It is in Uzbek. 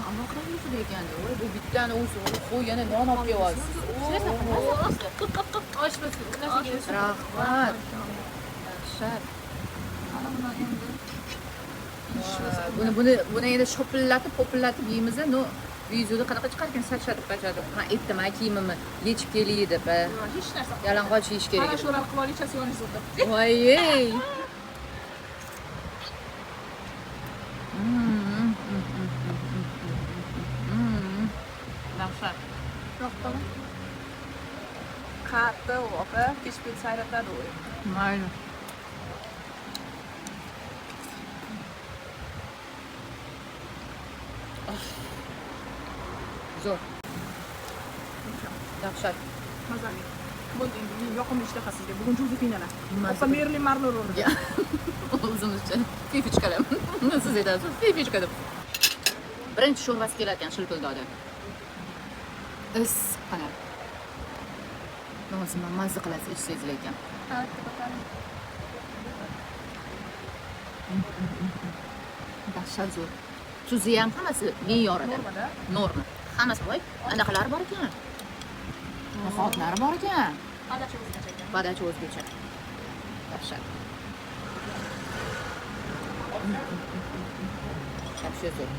Anaqa yuzida ekan. Voy, bu bittani o'zi qo'y yana non olib kelyapsiz. Rahmat. Dahshat. Buni endi shopillatib, popillatib yeymiz. No, videoda qanaqa chiqar ekan sachratib qachadi. Ha, aytdim, kiyimimni yechib kelay deb. Hech narsa. Yalang'och yeyish kerak. Ana shular qilib olishasiz yoningizda. Voy. Dahshat. Qattiq opa, kech-kech sayratadi u. Mayli. Zo'r. Dahshat. Mazali. Bo'ldi endi yoqimli ishtaha sizga. Bugun Jozefinalar. Mazali. Opa Merlin Marlor o'rdi. O'zimizcha fifichkalar. Siz aytasiz, fifichka deb. Birinchi sho'rvasi kelar ekan shilpildodi. Qana. Nozima mazza qilasiz ichsangiz ekan. Dahshat zo'r. Tuzi ham hammasi me'yorida. Normada. Norma. Hammasi voy, anaqalari bor ekan. No'xatlari bor ekan. Adachi o'zgacha ekan. Badachi o'zgacha. Dahshat. Вообще zo'r.